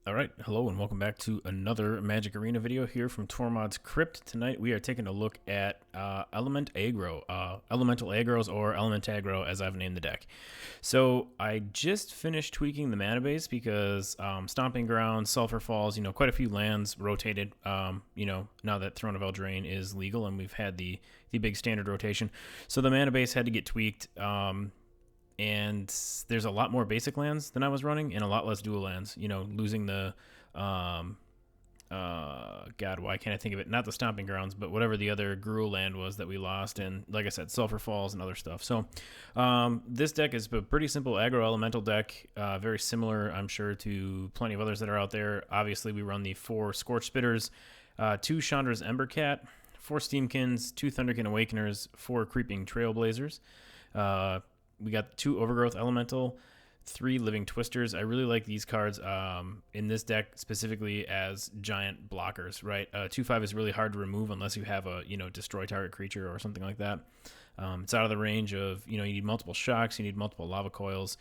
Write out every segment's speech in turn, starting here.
Alright, hello and welcome back to another Magic Arena video here from Tormod's Crypt. Tonight we are taking a look at Elemental Aggros, or Element Aggro as I've named the deck. So I just finished tweaking the mana base because Stomping Ground, Sulphur Falls, quite a few lands rotated, now that Throne of Eldraine is legal and we've had the big standard rotation. So the mana base had to get tweaked. And there's a lot more basic lands than I was running and a lot less dual lands, losing the, God, why can't I think of it? Not the Stomping Grounds, but whatever the other Gruul land was that we lost. And like I said, Sulphur Falls and other stuff. So this deck is a pretty simple aggro elemental deck, very similar, I'm sure, to plenty of others that are out there. Obviously, we run the 4 Scorch Spitters, 2 Chandra's Embercat, 4 Steam-Kins, 2 Thunderkin Awakeners, 4 Creeping Trailblazers. We got 2 Overgrowth Elemental, 3 Living Twisters. I really like these cards in this deck specifically as giant blockers, right? 2/5 is really hard to remove unless you have a, destroy target creature or something like that. It's out of the range of, you need multiple shocks, you need multiple lava coils,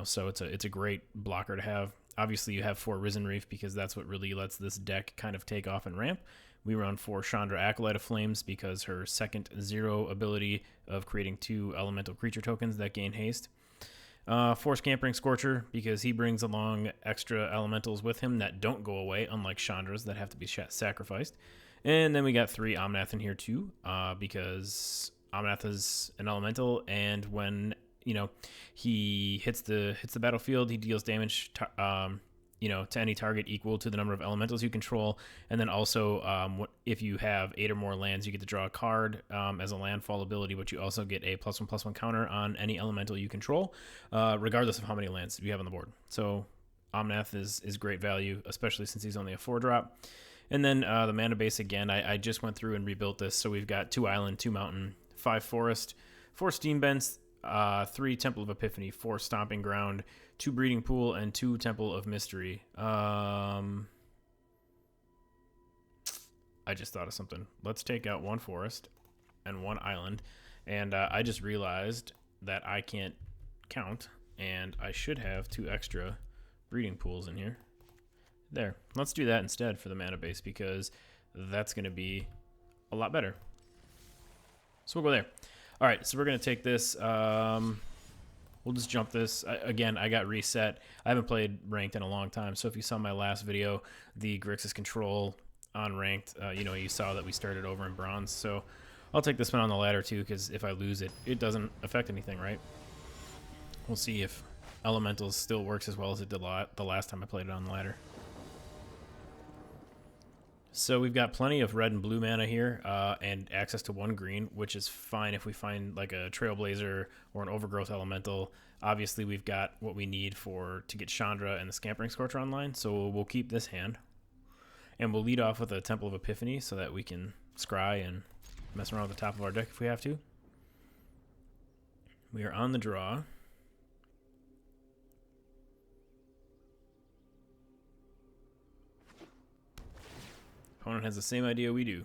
so it's a great blocker to have. Obviously, you have 4 Risen Reef because that's what really lets this deck kind of take off and ramp. We run 4 Chandra Acolyte of Flames because her second 0 ability of creating 2 elemental creature tokens that gain haste. 4 Scampering Scorcher because he brings along extra elementals with him that don't go away, unlike Chandra's that have to be sacrificed. And then we got 3 Omnath in here too because Omnath is an elemental, and when he hits the battlefield, he deals damage to any target equal to the number of elementals you control. And then also, if you have 8 or more lands, you get to draw a card as a landfall ability, but you also get a +1/+1 counter on any elemental you control, regardless of how many lands you have on the board. So Omnath is great value, especially since he's only a 4-drop. And then the mana base, again, I just went through and rebuilt this. So we've got 2 Island, 2 Mountain, 5 Forest, 4 Steam Vents, 3 Temple of Epiphany, 4 Stomping Ground, 2 Breeding Pool, and 2 Temple of Mystery. I just thought of something. Let's take out 1 Forest and 1 Island. And I just realized that I can't count, and I should have 2 extra Breeding Pools in here. There. Let's do that instead for the mana base because that's going to be a lot better. So we'll go there. All right, so we're going to take this. We'll just jump this. Again, I got reset. I haven't played ranked in a long time, so if you saw my last video, the Grixis control on ranked, you saw that we started over in bronze. So I'll take this one on the ladder too, because if I lose it, it doesn't affect anything, right? We'll see if Elementals still works as well as it did the last time I played it on the ladder. So we've got plenty of red and blue mana here and access to 1 green, which is fine if we find like a Trailblazer or an Overgrowth Elemental. Obviously, we've got what we need to get Chandra and the Scampering Scorcher online, so we'll keep this hand. And we'll lead off with a Temple of Epiphany so that we can scry and mess around with the top of our deck if we have to. We are on the draw. Opponent has the same idea we do.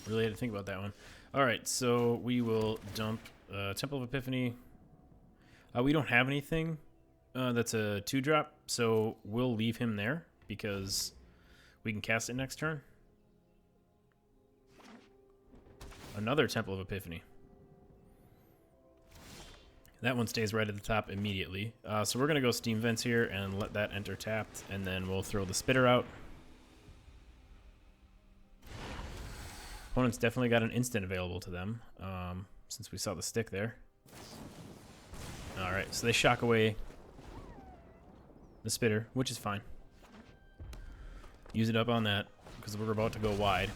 Really had to think about that one. All right, so we will dump Temple of Epiphany. We don't have anything that's a 2-drop, so we'll leave him there because we can cast it next turn. Another Temple of Epiphany. That one stays right at the top immediately. So we're going to go Steam Vents here and let that enter tapped, and then we'll throw the Spitter out. Opponent's definitely got an instant available to them, since we saw the stick there. Alright, so they shock away the Spitter, which is fine. Use it up on that, because we're about to go wide.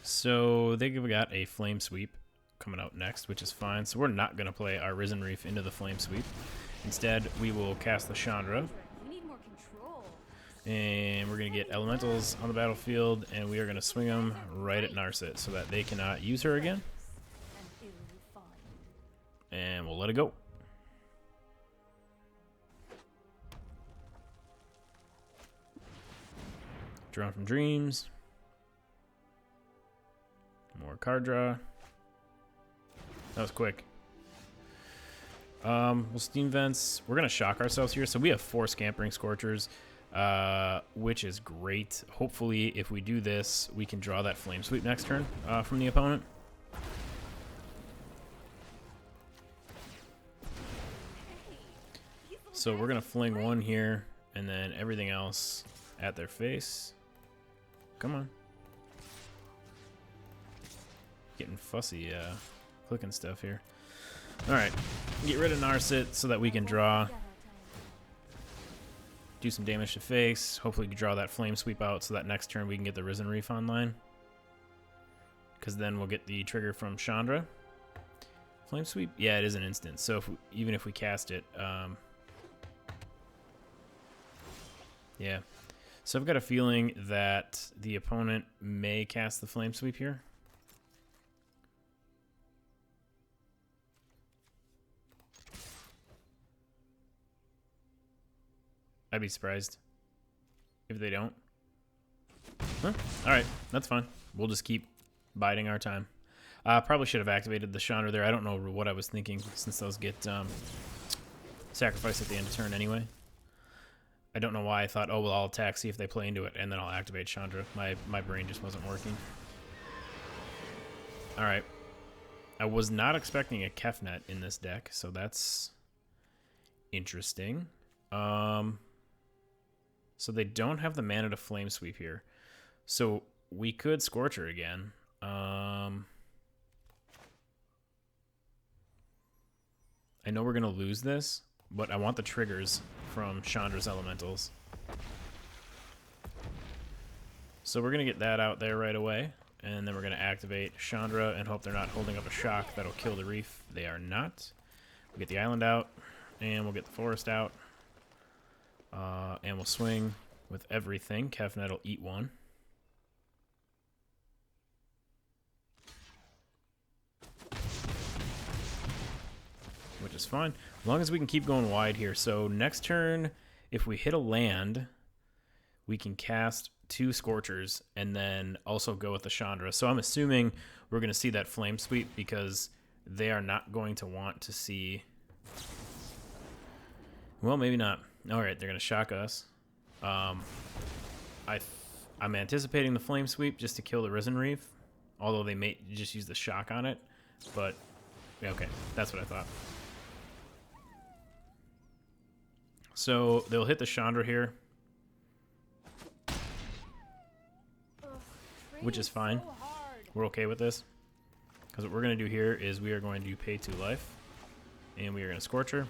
So they got a Flame Sweep coming out next, which is fine. So we're not going to play our Risen Reef into the Flame Sweep. Instead, we will cast the Chandra. And we're going to get elementals on the battlefield, and we are going to swing them right at Narset so that they cannot use her again. And we'll let it go. Drawn from Dreams. More card draw. That was quick. We'll Steam Vents. We're going to shock ourselves here. So we have 4 Scampering Scorchers, which is great. Hopefully, if we do this, we can draw that Flame Sweep next turn from the opponent. So we're going to fling 1 here, and then everything else at their face. Come on. Getting fussy clicking stuff here. Alright, get rid of Narset so that we can draw. Do some damage to face. Hopefully we can draw that Flame Sweep out so that next turn we can get the Risen Reef online. Because then we'll get the trigger from Chandra. Flame Sweep? Yeah, it is an instant. So if we, even if we cast it... yeah. So I've got a feeling that the opponent may cast the Flame Sweep here. I'd be surprised if they don't. Huh? Alright, that's fine. We'll just keep biding our time. Probably should have activated the Chandra there. I don't know what I was thinking since those get sacrificed at the end of turn anyway. I don't know why I thought, oh, well, I'll attack, see if they play into it, and then I'll activate Chandra. My brain just wasn't working. Alright. I was not expecting a Kefnet in this deck, so that's interesting. So they don't have the mana to Flame Sweep here. So we could Scorcher again. I know we're going to lose this, but I want the triggers from Chandra's Elementals. So we're going to get that out there right away. And then we're going to activate Chandra and hope they're not holding up a shock that'll kill the Reef. They are not. We'll get the island out, and we'll get the forest out. And we'll swing with everything. Kefnet will eat 1. Which is fine. As long as we can keep going wide here. So next turn, if we hit a land, we can cast 2 Scorchers and then also go with the Chandra. So I'm assuming we're going to see that Flame Sweep because they are not going to want to see... Well, maybe not. Alright, they're going to shock us. I'm anticipating the Flame Sweep just to kill the Risen Reef, although they may just use the shock on it. But, okay, that's what I thought. So they'll hit the Chandra here, which is fine. We're okay with this. Because what we're going to do here is we are going to pay 2 life, and we are going to Scorch her.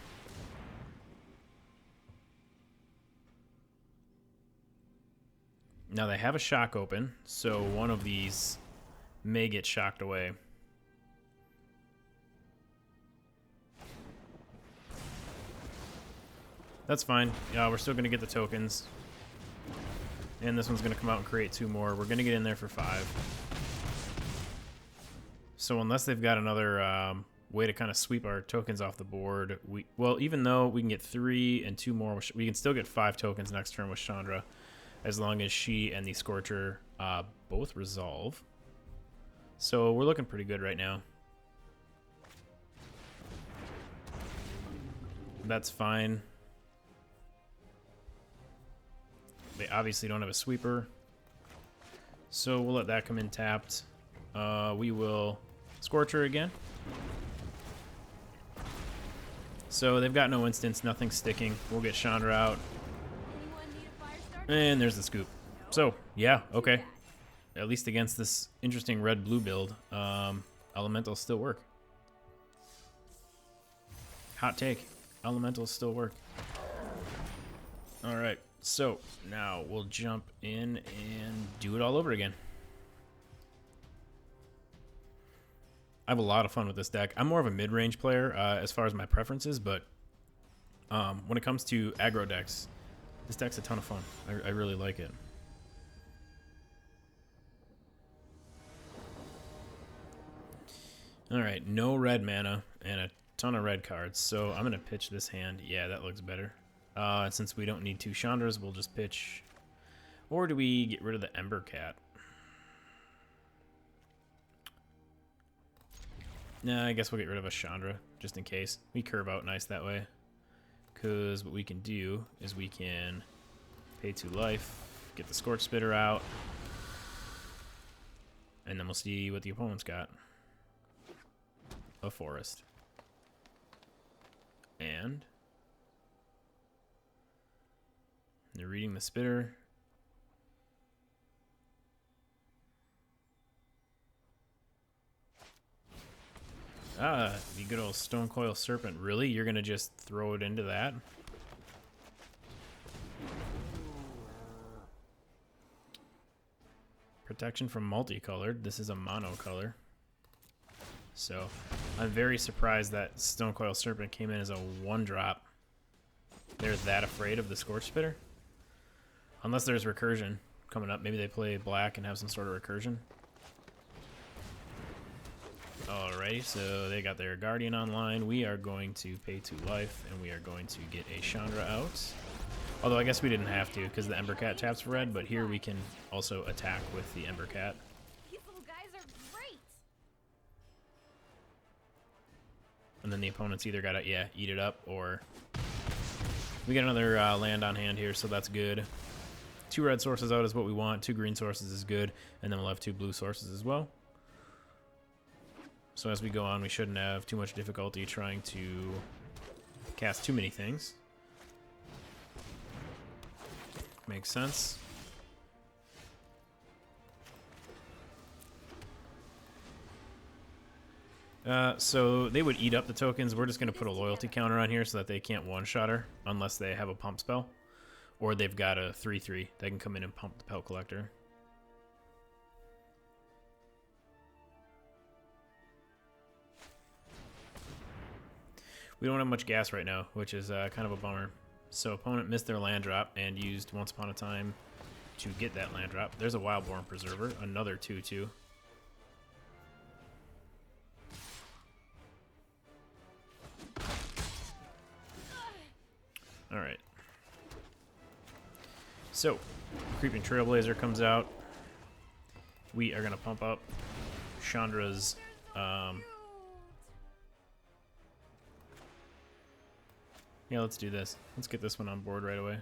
Now they have a shock open, so one of these may get shocked away. That's fine. Yeah, we're still going to get the tokens. And this one's going to come out and create 2 more. We're going to get in there for 5. So unless they've got another way to kind of sweep our tokens off the board, well, even though we can get 3 and 2 more, we can still get 5 tokens next turn with Chandra, as long as she and the Scorcher both resolve. So we're looking pretty good right now. That's fine. They obviously don't have a sweeper, so we'll let that come in tapped. We will Scorcher again. So they've got no instants, nothing sticking. We'll get Chandra out. And there's the scoop. So, yeah, okay. At least against this interesting red-blue build, Elementals still work. Hot take. Elementals still work. Alright, so now we'll jump in and do it all over again. I have a lot of fun with this deck. I'm more of a mid-range player as far as my preferences, but when it comes to aggro decks, This deck's a ton of fun. I really like it. Alright, no red mana and a ton of red cards. So I'm going to pitch this hand. Yeah, that looks better. Since we don't need 2 Chandras, we'll just pitch... Or do we get rid of the Ember Cat? Nah, I guess we'll get rid of a Chandra, just in case. We curve out nice that way. Because what we can do is we can pay 2 life, get the Scorch Spitter out, and then we'll see what the opponent's got. A forest. And they're reading the Spitter. Ah, the good old Stone Coil Serpent. Really? You're going to just throw it into that? Protection from multicolored. This is a mono color. So, I'm very surprised that Stone Coil Serpent came in as a 1-drop. They're that afraid of the Scorch Spitter? Unless there's recursion coming up. Maybe they play black and have some sort of recursion. Alrighty, so they got their Guardian online. We are going to pay 2 life, and we are going to get a Chandra out. Although I guess we didn't have to, because the Ember Cat taps for red, but here we can also attack with the Ember Cat. These little guys are great. And then the opponent's either got to, yeah, eat it up, or... We get another land on hand here, so that's good. 2 red sources out is what we want. 2 green sources is good, and then we'll have 2 blue sources as well. So as we go on, we shouldn't have too much difficulty trying to cast too many things. Makes sense. So they would eat up the tokens. We're just going to put a loyalty counter on here so that they can't one-shot her unless they have a pump spell. Or they've got a 3/3. They can come in and pump the Pelt Collector. We don't have much gas right now, which is kind of a bummer. So opponent missed their land drop and used Once Upon a Time to get that land drop. There's a Wildborn Preserver, another 2/2. Alright. So, Creeping Trailblazer comes out. We are going to pump up Chandra's... Yeah, let's do this. Let's get this one on board right away.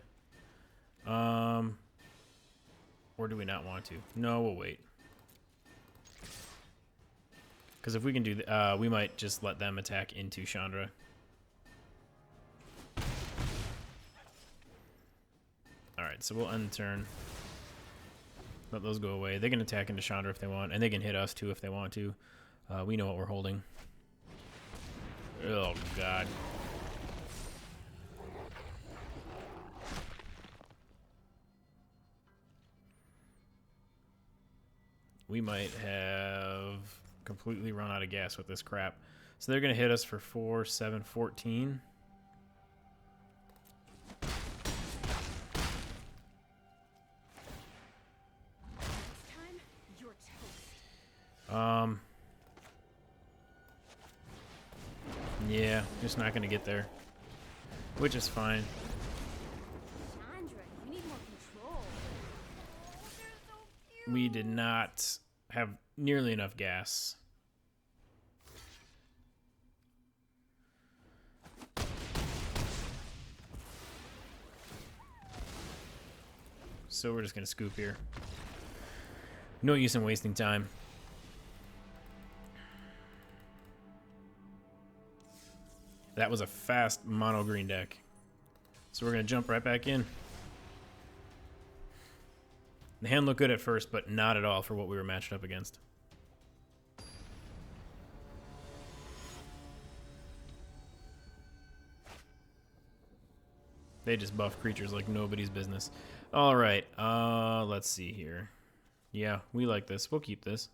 Or do we not want to? No, we'll wait. Because if we can do we might just let them attack into Chandra. Alright, so we'll end the turn. Let those go away. They can attack into Chandra if they want, and they can hit us too if they want to. We know what we're holding. Oh, God. We might have completely run out of gas with this crap. So they're going to hit us for 4, 7, 14. Yeah, just not going to get there. Which is fine. Chandra, you need more control. Oh, they're so cute. We did not have nearly enough gas. So we're just going to scoop here. No use in wasting time. That was a fast mono green deck. So we're going to jump right back in. The hand looked good at first, but not at all for what we were matched up against. They just buff creatures like nobody's business. All right, let's see here. Yeah, we like this. We'll keep this.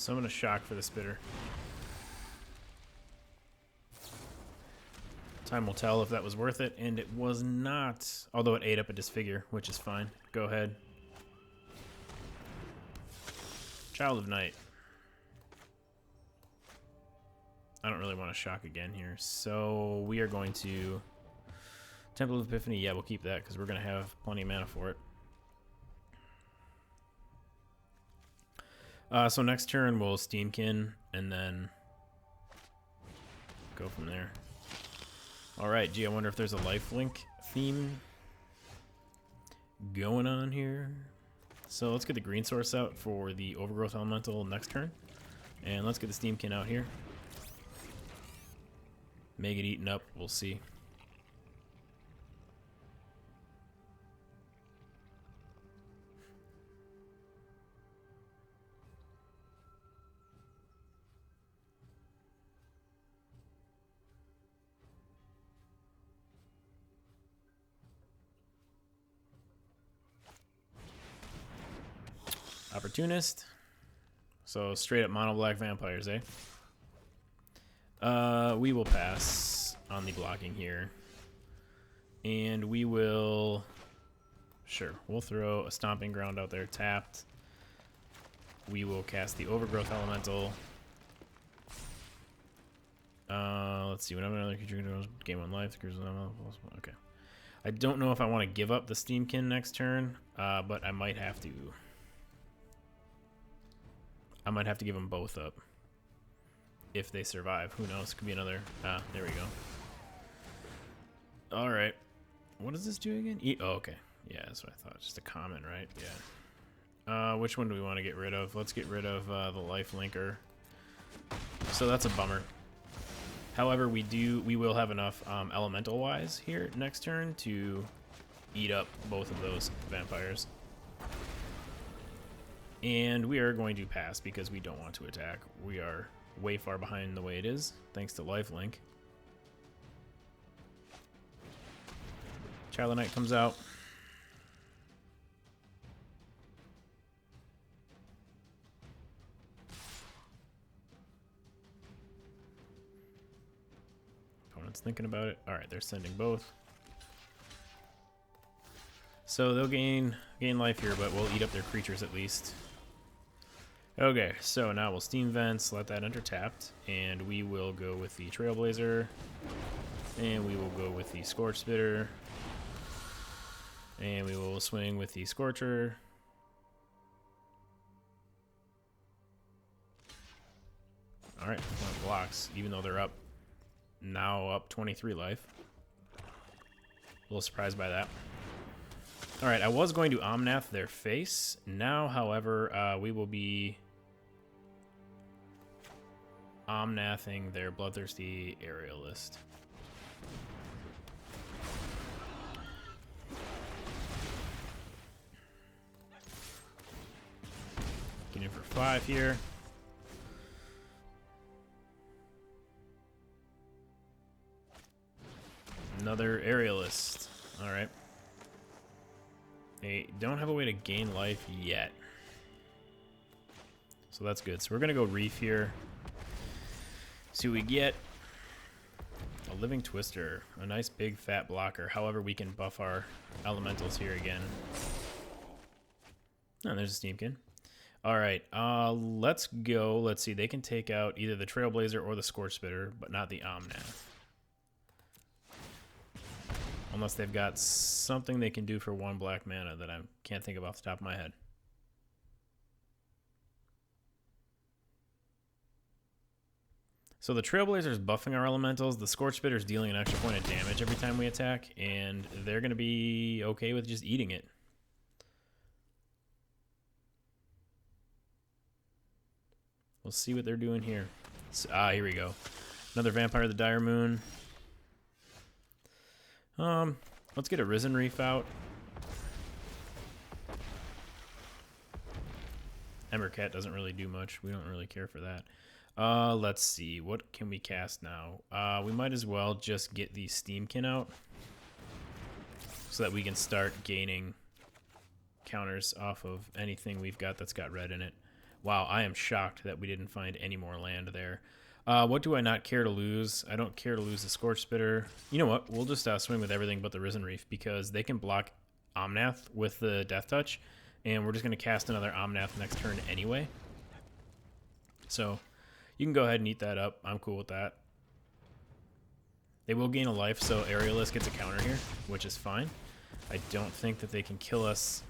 Summon a shock for the spitter. Time will tell if that was worth it, and it was not. Although it ate up a disfigure, which is fine. Go ahead. Child of Night. I don't really want to shock again here, so we are going to Temple of Epiphany. Yeah, we'll keep that because we're going to have plenty of mana for it. So next turn we'll Steam-Kin and then go from there. All right, gee, I wonder if there's a lifelink theme going on here. So let's get the green source out for the Overgrowth Elemental next turn, and let's get the Steam-Kin out here. May get eaten up, we'll see. Opportunist. So straight up mono black vampires, eh? We will pass on the blocking here. And we will... Sure, we'll throw a Stomping Ground out there tapped. We will cast the Overgrowth Elemental. Let's see, whenever another creature gain 1 life, okay. I don't know if I want to give up the Steam-Kin next turn, but I might have to. I might have to give them both up. If they survive. Who knows? Could be another... there we go. Alright. What does this do again? Oh, okay. Yeah, that's what I thought. Just a common, right? Yeah. Which one do we want to get rid of? Let's get rid of the life linker. So that's a bummer. However, we will have enough elemental-wise here next turn to eat up both of those vampires. And we are going to pass because we don't want to attack. We are way far behind the way it is, thanks to lifelink. Child of Night comes out. Opponent's thinking about it. Alright, they're sending both. So they'll gain life here, but we'll eat up their creatures at least. Okay, so now we'll Steam Vents, let that enter tapped, and we will go with the Trailblazer, and we will go with the Scorch Spitter, and we will swing with the Scorcher. Alright, one blocks, even though they're now up 23 life. A little surprised by that. Alright, I was going to Omnath their face. Now, however, we will be Omnathing their Bloodthirsty Aerialist. Get in for 5 here. Another Aerialist. Alright. They don't have a way to gain life yet. So that's good. So we're going to go Reef here. See what we get. A Living Twister. A nice big fat blocker. However, we can buff our elementals here again. Oh, there's a Steam-Kin. Alright, let's go. Let's see. They can take out either the Trailblazer or the Scorch Spitter, but not the Omnath. Unless they've got something they can do for 1 black mana that I can't think of off the top of my head. So the Trailblazer is buffing our elementals. The Scorch Spitter is dealing an extra point of damage every time we attack, and they're going to be okay with just eating it. We'll see what they're doing here. So, here we go. Another Vampire of the Dire Moon. Let's get a Risen Reef out. Embercat doesn't really do much. We don't really care for that. Let's see. What can we cast now? We might as well just get the Steam-Kin out so that we can start gaining counters off of anything we've got that's got red in it. Wow, I am shocked that we didn't find any more land there. What do I not care to lose? I don't care to lose the Scorch Spitter. You know what? We'll just swing with everything but the Risen Reef because they can block Omnath with the Death Touch, and we're just going to cast another Omnath next turn anyway. So you can go ahead and eat that up. I'm cool with that. They will gain a life, so Aerialist gets a counter here, which is fine. I don't think that they can kill us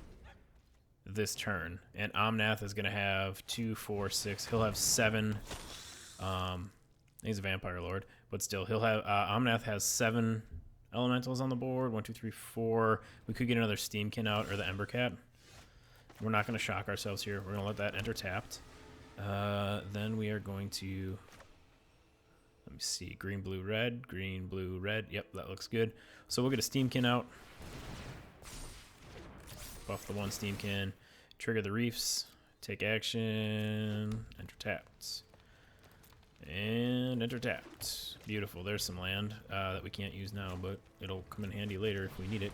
this turn. And Omnath is going to have 2, 4, 6. He'll have 7. He's a Vampire Lord, but still, he'll have Omnath has 7 elementals on the board. 1, 2, 3, 4. We could get another Steam-Kin out or the Ember Cat. We're not going to shock ourselves here. We're going to let that enter tapped. Then we are going to, let me see, green, blue, red. Yep, that looks good. So we'll get a Steam-Kin out. Buff the 1 Steam-Kin. Trigger the Reefs. Take action. Enter tapped. And enter tapped. Beautiful. There's some land that we can't use now, but it'll come in handy later if we need it.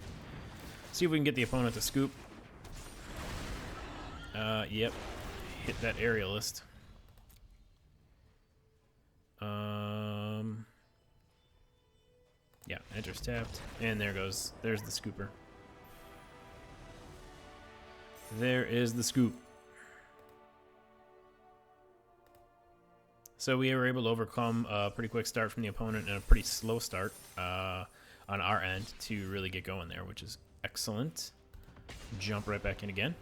See if we can get the opponent to scoop. Yep. Hit that Aerialist. Yeah, enters tapped. And there goes. There's the scooper. There is the scoop. So we were able to overcome a pretty quick start from the opponent and a pretty slow start on our end to really get going there, which is excellent. Jump right back in again.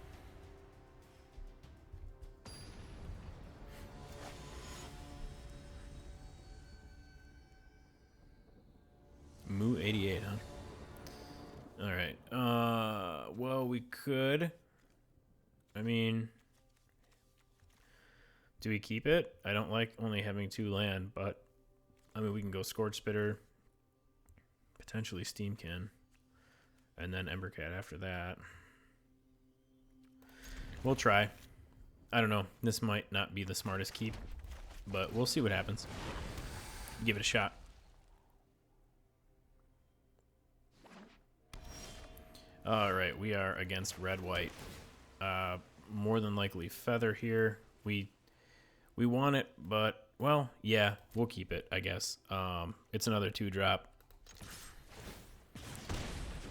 Moo 88, huh? Alright. Well, we could. I mean, do we keep it? I don't like only having 2 land, but I mean, we can go Scorch Spitter, potentially Steam-Kin, and then Ember Cat after that. We'll try. I don't know. This might not be the smartest keep, but we'll see what happens. Give it a shot. Alright, we are against red-white. More than likely Feather here. We want it, but, well, yeah, we'll keep it, I guess. It's another 2-drop.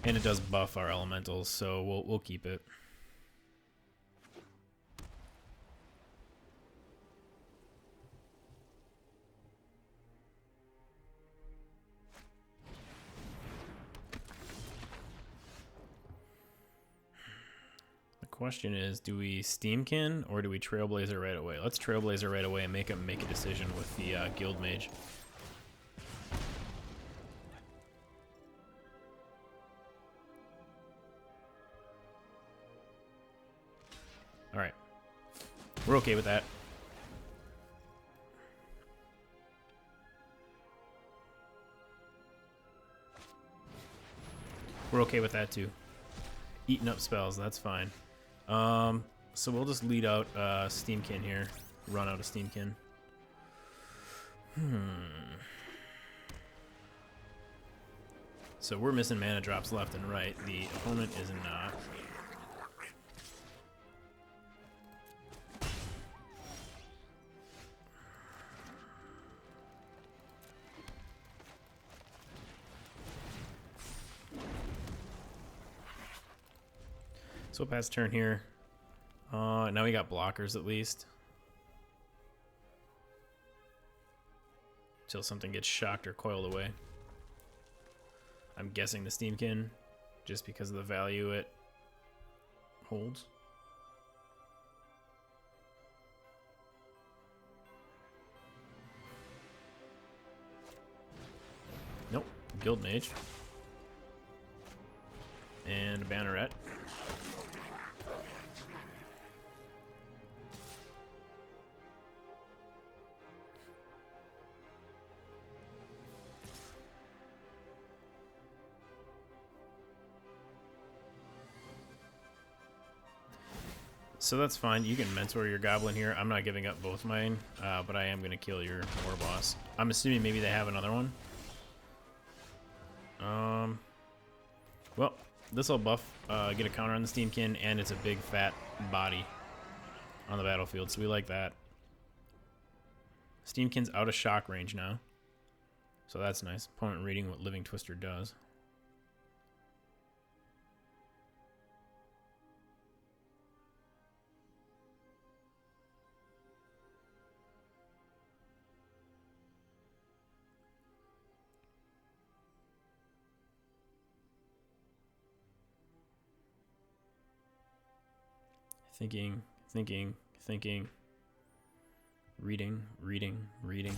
And it does buff our elementals, so we'll keep it. Question is, do we Steam-Kin or do we Trailblazer right away? Let's Trailblazer right away and make him make a decision with the Guild Mage. Alright. We're okay with that. We're okay with that too. Eating up spells, that's fine. So we'll just lead out Steam-Kin here. Run out a Steam-Kin. So we're missing mana drops left and right. The opponent is not. So we'll pass turn here. Now we got blockers at least. Till something gets shocked or coiled away. I'm guessing the Steam-Kin, just because of the value it holds. Nope, Guild Mage. And a Banneret. So that's fine. You can mentor your goblin here. I'm not giving up both mine, but I am going to kill your war boss. I'm assuming maybe they have another one. Well, this will buff, get a counter on the Steam-Kin, and it's a big fat body on the battlefield, so we like that. Steam-Kin's out of shock range now, so that's nice. Opponent reading what Living Twister does. Thinking, thinking, thinking. Reading, reading, reading.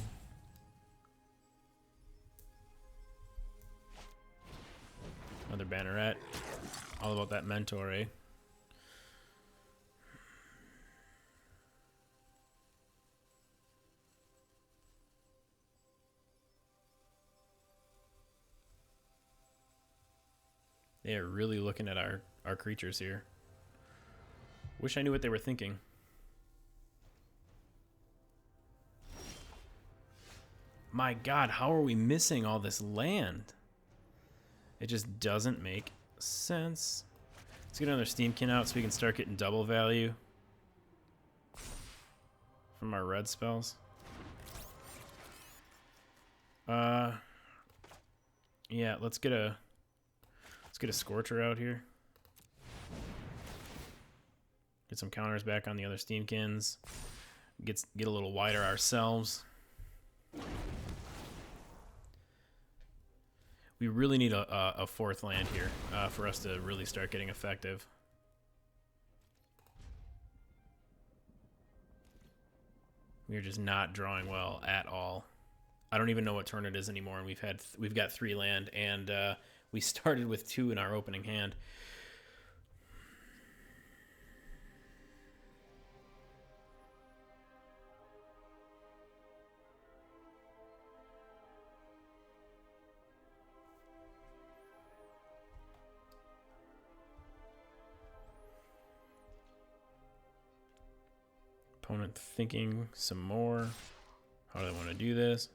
Another banneret. All about that mentor, eh? They are really looking at our creatures here. Wish I knew what they were thinking. My God, how are we missing all this land? It just doesn't make sense. Let's get another Steam-Kin out so we can start getting double value from our red spells. Yeah, let's get a Scorcher out here. Get some counters back on the other Steam-Kins. Get a little wider ourselves. We really need a fourth land here for us to really start getting effective. We're just not drawing well at all. I don't even know what turn it is anymore, and we've got 3 land, and we started with 2 in our opening hand. Opponent thinking some more. How do they want to do this?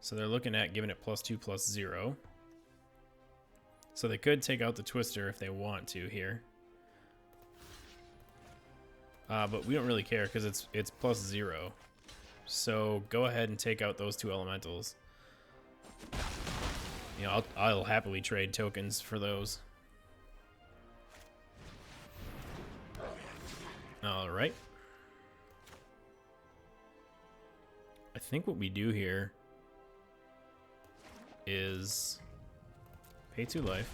So they're looking at giving it +2/+0. So they could take out the Twister if they want to here. But we don't really care because it's +0. So go ahead and take out those 2 elementals. You know, I'll happily trade tokens for those. All right. I think what we do here is pay 2 life.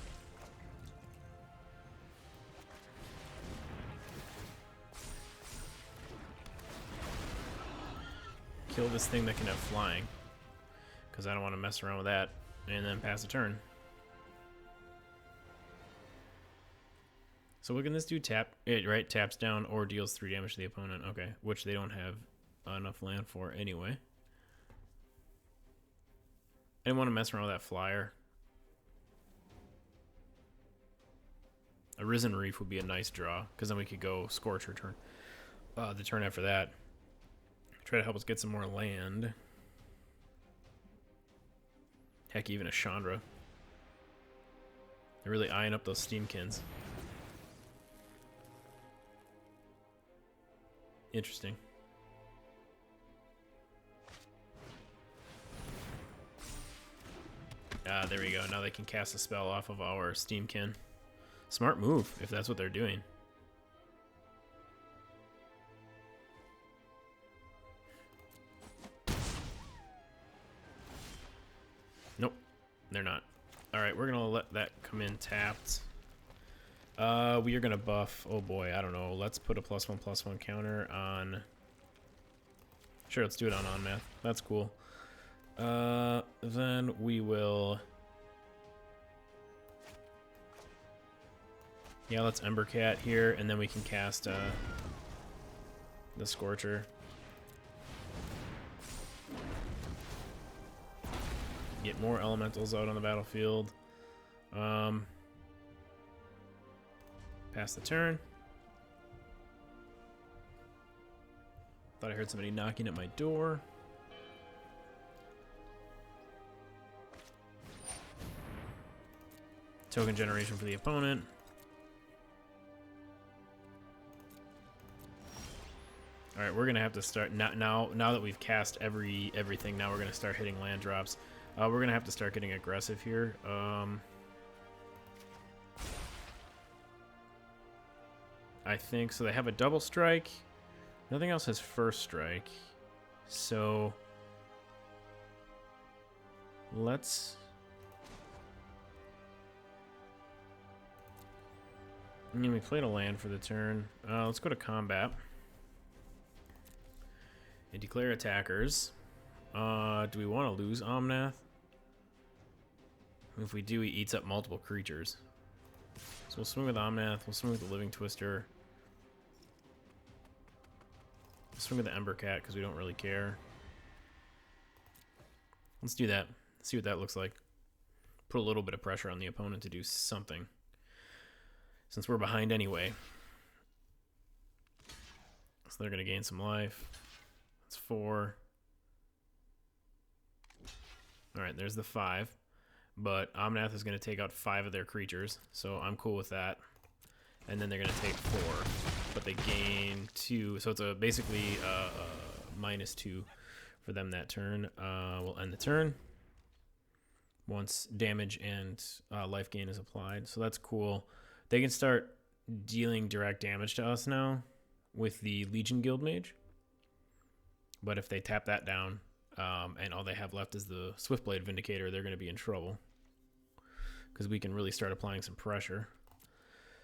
Kill this thing that can have flying, because I don't want to mess around with that, and then pass a turn. So what can this do? Tap it, right? Taps down or deals 3 damage to the opponent. Okay, which they don't have enough land for anyway. I didn't want to mess around with that flyer. A Risen Reef would be a nice draw, because then we could go Scorcher turn. The turn after that. Try to help us get some more land. Heck, even a Chandra. They're really eyeing up those Steam-Kins. Interesting. There we go. Now they can cast a spell off of our Steam-Kin. Smart move, if that's what they're doing. Nope, they're not. Alright, we're going to let that come in tapped. We are going to buff, oh boy, I don't know. Let's put a +1/+1 counter on... Sure, let's do it on Omnath. That's cool. Then we will... Yeah, let's Embercat here, and then we can cast the Scorcher. Get more elementals out on the battlefield. Pass the turn. Thought I heard somebody knocking at my door. Token generation for the opponent. All right, we're gonna have to start now that we've cast everything. Now we're gonna start hitting land drops. We're gonna have to start getting aggressive here. I think so. They have a double strike. Nothing else has first strike. So let's. We played a land for the turn. Let's go to combat and declare attackers. Do we want to lose Omnath? If we do, he eats up multiple creatures. So we'll swing with Omnath. We'll swing with the Living Twister. We'll swing with the Ember Cat because we don't really care. Let's do that. See what that looks like. Put a little bit of pressure on the opponent to do something, since we're behind anyway. So they're going to gain some life. That's 4. Alright, there's the 5. But Omnath is going to take out 5 of their creatures, so I'm cool with that. And then they're going to take 4. But they gain 2, so it's basically -2 for them that turn. We'll end the turn once damage and life gain is applied. So that's cool. They can start dealing direct damage to us now with the Legion Guildmage. But if they tap that down, and all they have left is the Swiftblade Vindicator, they're going to be in trouble, because we can really start applying some pressure.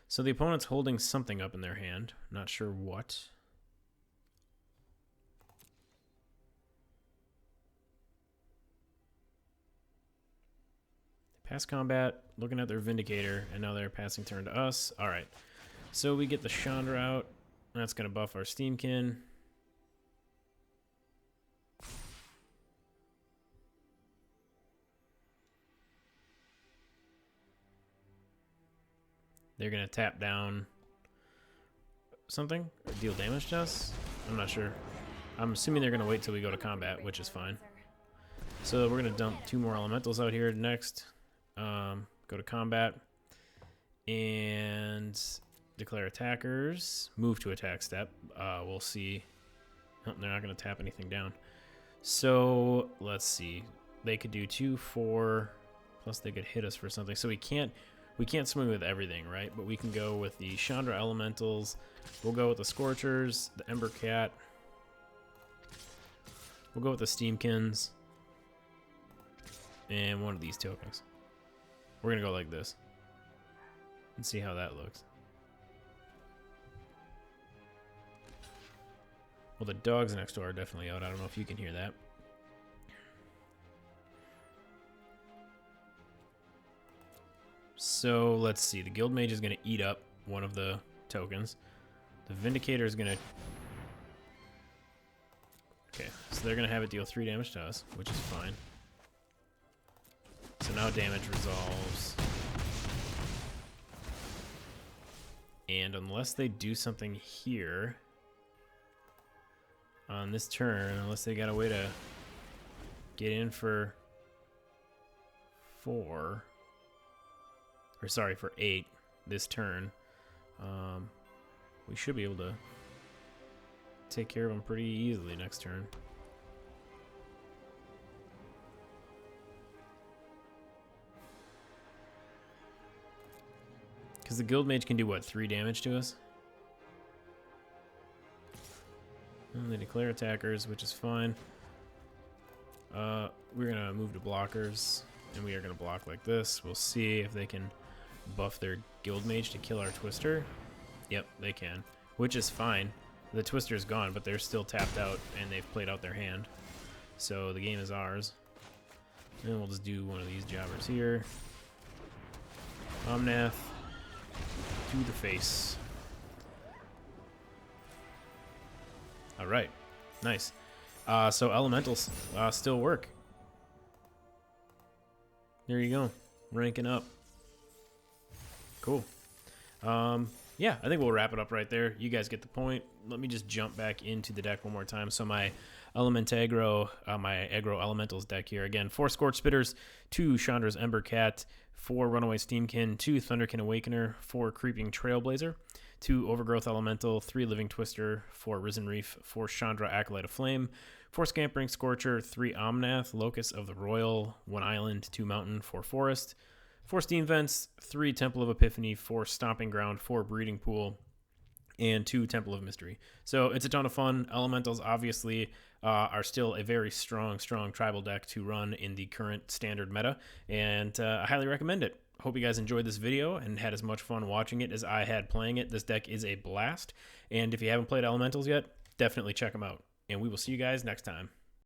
So the opponent's holding something up in their hand. Not sure what. Pass combat, looking at their Vindicator, and now they're passing turn to us. All right. So we get the Chandra out. That's going to buff our Steam-Kin. They're going to tap down something or deal damage to us. I'm not sure. I'm assuming they're going to wait till we go to combat, which is fine. So we're going to dump 2 more elementals out here next. Go to combat and declare attackers. Move to attack step. We'll see. Oh, they're not going to tap anything down. So let's see. They could do 2, 4, plus they could hit us for something. So we can't swing with everything, right? But we can go with the Chandra Elementals. We'll go with the Scorchers, the Ember Cat. We'll go with the Steam-Kins. And one of these tokens. We're going to go like this. And see how that looks. Well, the dogs next door are definitely out. I don't know if you can hear that. So let's see. The Guildmage is going to eat up one of the tokens. The Vindicator is going to... Okay, so they're going to have it deal 3 damage to us, which is fine. So now damage resolves. And unless they do something here on this turn, unless they got a way to get in for 4... Or sorry, for 8 this turn, we should be able to take care of them pretty easily next turn. Because the Guildmage can do what, 3 damage to us? And they declare attackers, which is fine. We're gonna move to blockers, and we are gonna block like this. We'll see if they can buff their Guildmage to kill our Twister. Yep, they can, which is fine. The Twister's gone, but they're still tapped out, and they've played out their hand. So the game is ours. And we'll just do one of these jobbers here. Omnath to the face. All right, nice. So elementals still work. There you go, ranking up. Cool. yeah, I think we'll wrap it up right there. You guys get the point. Let me just jump back into the deck one more time. So my Element Aggro, my Aggro Elementals deck here. Again, 4 Scorch Spitters, 2 Chandra's Ember Cat, 4 Runaway Steam-Kin, 2 Thunderkin Awakener, 4 Creeping Trailblazer, 2 Overgrowth Elemental, 3 Living Twister, 4 Risen Reef, 4 Chandra Acolyte of Flame, 4 Scampering Scorcher, 3 Omnath, Locus of the Roil, 1 Island, 2 Mountain, 4 Forest, 4 Steam Vents, 3 Temple of Epiphany, 4 Stomping Ground, 4 Breeding Pool, and 2 Temple of Mystery. So it's a ton of fun. Elementals obviously are still a very strong tribal deck to run in the current standard meta, and I highly recommend it. Hope you guys enjoyed this video and had as much fun watching it as I had playing it. This deck is a blast, and if you haven't played Elementals yet, definitely check them out. And we will see you guys next time.